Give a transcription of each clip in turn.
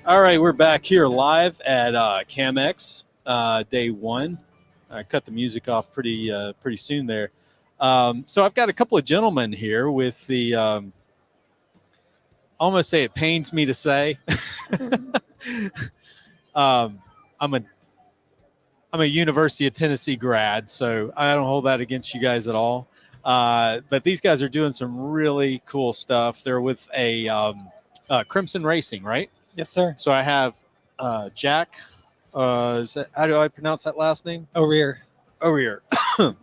All right, we're back here live at CamX day one. I cut the music off pretty soon there. So I've got a couple of gentlemen here with the almost say it pains me to say. I'm a University of Tennessee grad, so I don't hold that against you guys at all. But these guys are doing some really cool stuff. They're with a Crimson Racing, right? Yes, sir. So I have Jack. How do I pronounce that last name? O'Rear. O'Rear.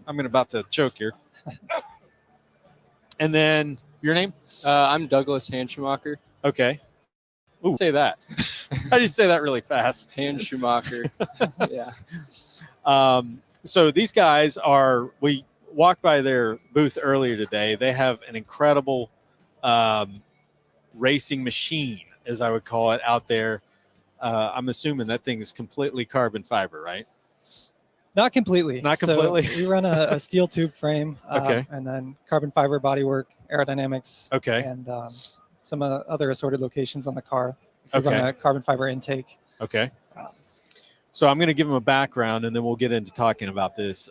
I'm about to choke here. And then your name? I'm Douglas Handschumacher. Okay. Ooh, say that. How do you say that really fast? Handschumacher. Yeah. So these guys we walked by their booth earlier today. They have an incredible racing machine, as I would call it, out there. I'm assuming that thing is completely carbon fiber, right? Not completely. Not completely. So we run a steel tube frame, Okay. and then carbon fiber bodywork, aerodynamics, Okay. and some other assorted locations on the car. We Okay. run a carbon fiber intake. Okay. So I'm going to give them a background, and then we'll get into talking about this.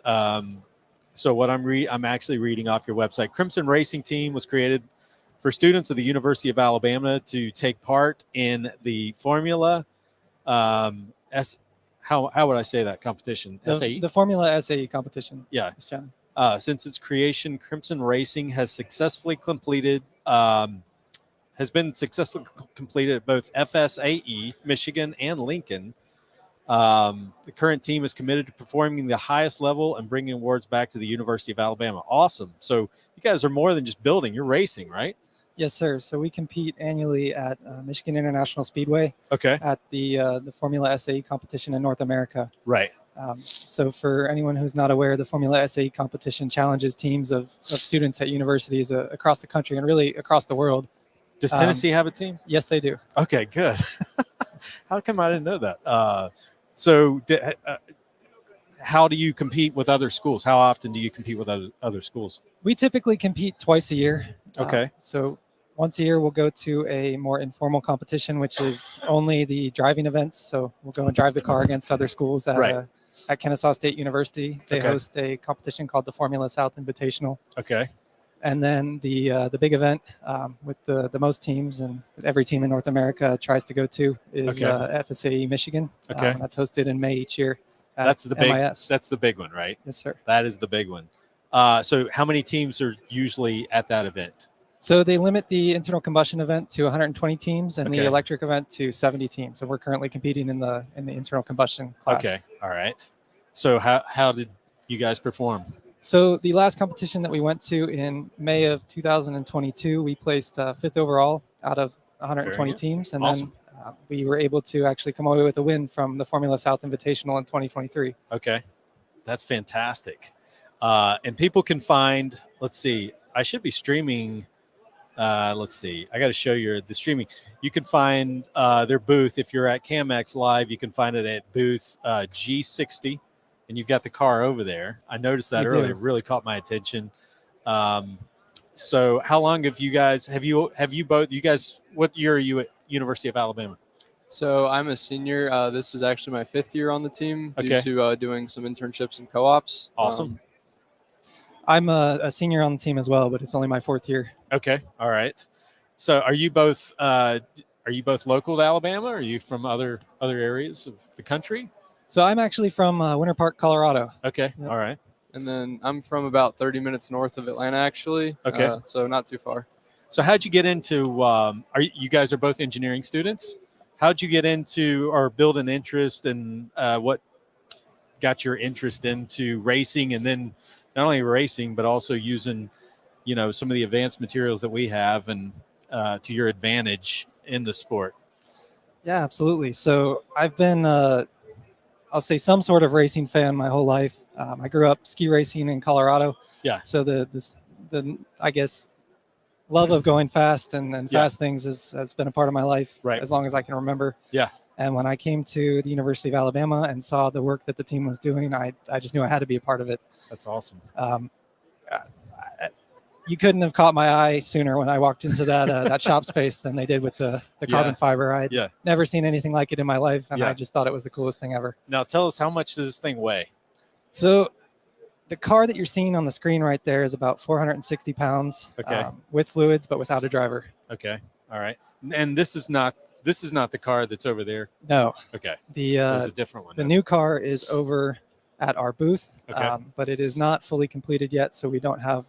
So what I'm actually reading off your website. Crimson Racing Team was created for students of the University of Alabama to take part in the Formula how would I say that competition? SAE? The Formula SAE competition. Yeah. Yes, John. Since its creation, Crimson Racing has been successfully completed at both FSAE, Michigan, and Lincoln. The current team is committed to performing the highest level and bringing awards back to the University of Alabama. Awesome. So you guys are more than just building, you're racing, right? Yes, sir. So we compete annually at Michigan International Speedway. Okay. At the Formula SAE competition in North America. Right. So for anyone who's not aware, the Formula SAE competition challenges teams of students at universities across the country and really across the world. Does Tennessee have a team? Yes, they do. Okay, good. How come I didn't know that? How do you compete with other schools? How often do you compete with other schools? We typically compete twice a year. Okay. So once a year, we'll go to a more informal competition, which is only the driving events. So we'll go and drive the car against other schools at Kennesaw State University. They host a competition called the Formula South Invitational. Okay. And then the big event with the most teams and every team in North America tries to go to is FSAE Michigan. Okay. That's hosted in May each year. That's the big. MIS. That's the big one, right? Yes, sir. That is the big one. So how many teams are usually at that event? So they limit the internal combustion event to 120 teams and the electric event to 70 teams. So we're currently competing in the internal combustion class. Okay. All right. So how did you guys perform? So the last competition that we went to in May of 2022, we placed fifth overall out of 120 teams. And awesome. Then we were able to actually come away with a win from the Formula South Invitational in 2023. Okay. That's fantastic. And people can find, let's see, I should be streaming. Let's see, I got to show you the streaming. You can find their booth. If you're at CamX Live, you can find it at booth G60. And you've got the car over there. I noticed that earlier. It really caught my attention. So how long have you guys, what year are you at University of Alabama? So I'm a senior. This is actually my 5th year on the team due to doing some internships and co-ops. Awesome. I'm a senior on the team as well, but it's only my 4th year. Okay. All right. So are you both local to Alabama? Or are you from other areas of the country? So I'm actually from Winter Park, Colorado. Okay. Yep. All right. And then I'm from about 30 minutes north of Atlanta, actually. Okay. So not too far. So how'd you get into, you guys are both engineering students? How'd you get into or build an interest in what got your interest into racing, and then not only racing, but also using, some of the advanced materials that we have and to your advantage in the sport? Yeah, absolutely. So I've been, I'll say, some sort of racing fan my whole life. I grew up ski racing in Colorado. Yeah. So the I guess love of going fast and fast things has been a part of my life as long as I can remember. Yeah. And when I came to the University of Alabama and saw the work that the team was doing, I just knew I had to be a part of it. That's awesome. you couldn't have caught my eye sooner when I walked into that that shop space than they did with the carbon fiber. I'd never seen anything like it in my life, and I just thought it was the coolest thing ever. Now tell us, how much does this thing weigh? So the car that you're seeing on the screen right there is about 460 pounds with fluids, but without a driver. Okay. All right. And this is not the car that's over there? No. Okay. There's a different one. The new car is over at our booth, but it is not fully completed yet, so we don't have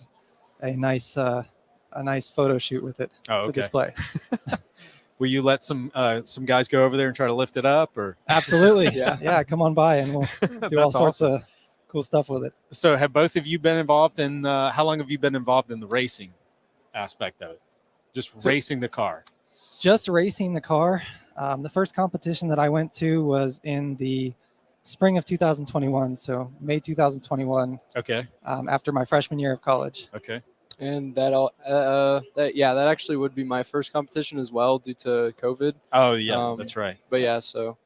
a nice photo shoot with it to display. Will you let some guys go over there and try to lift it up? Or absolutely, yeah, come on by and we'll do all sorts of cool stuff with it. So have both of you been involved in how long have you been involved in the racing aspect of it? Just racing the car? Just racing the car. The first competition that I went to was in the spring of 2021, so May 2021. Okay. After my freshman year of college. Okay. And that actually would be my first competition as well due to COVID. Oh yeah, that's right. But yeah, so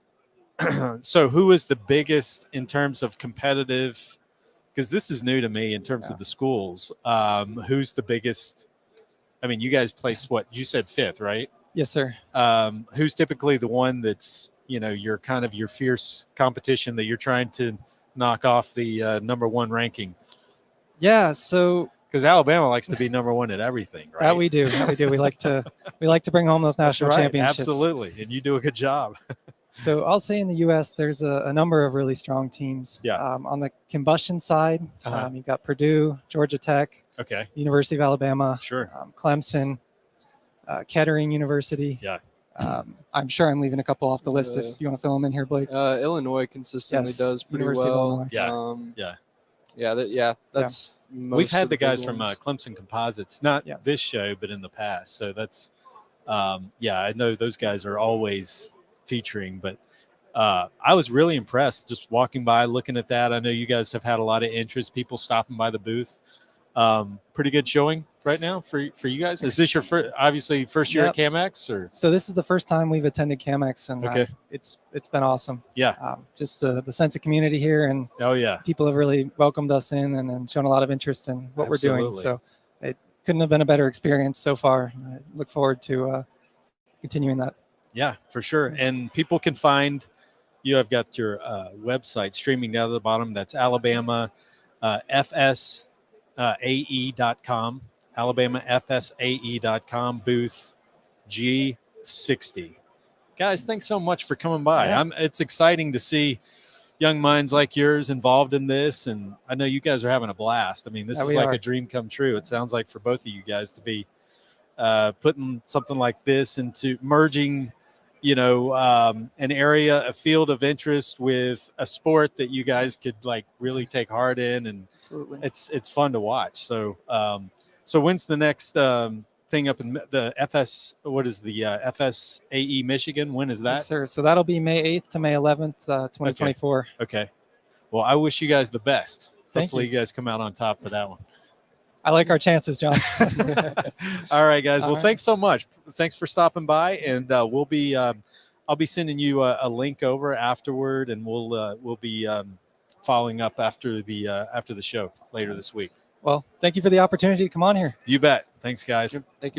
so who is the biggest in terms of competitive? Because this is new to me in terms of the schools. Who's the biggest? I mean, you guys placed what you said 5th, right? Yes, sir. Who's typically the one that's your kind of your fierce competition that you're trying to knock off the number 1 ranking? Yeah, so because Alabama likes to be number 1 at everything, right? That we do. We like to bring home those national championships. Absolutely, and you do a good job. So I'll say in the U.S. there's a number of really strong teams. Yeah. On the combustion side, you've got Purdue, Georgia Tech, University of Alabama, Clemson, Kettering University. Yeah. I'm sure I'm leaving a couple off the list if you want to fill them in here, Blake. Illinois consistently does pretty well. That's we've had the guys from Clemson Composites, not this show, but in the past. So that's I know those guys are always featuring, but I was really impressed just walking by, looking at that. I know you guys have had a lot of interest, people stopping by the booth. Pretty good showing right now for you guys. Is this your first year at CAMX, or? So this is the first time we've attended CAMX, and it's been awesome. Yeah. Just the sense of community here, and people have really welcomed us in and shown a lot of interest in what we're doing. So it couldn't have been a better experience so far. I look forward to continuing that. Yeah, for sure. And people can find you. Have got your website streaming down at the bottom. That's Alabama FSAE.com, AlabamaFSAE.com, booth G60. Guys, thanks so much for coming by. It's exciting to see young minds like yours involved in this, and I know you guys are having a blast. I mean, this is like a dream come true. It sounds like for both of you guys to be putting something like this into merging an area, a field of interest with a sport that you guys could like really take heart in, and it's fun to watch. So so when's the next thing up in the FSAE Michigan? When is that? Yes, sir. So that'll be May 8th to May 11th, 2024. Okay. Well, I wish you guys the best. Hopefully you guys come out on top for that one. I like our chances, John. All right, guys. Well, thanks so much. Thanks for stopping by, and I'll be sending you a link over afterward, and we'll be following up after the show later this week. Well, thank you for the opportunity to come on here. You bet. Thank you, guys. Thank you.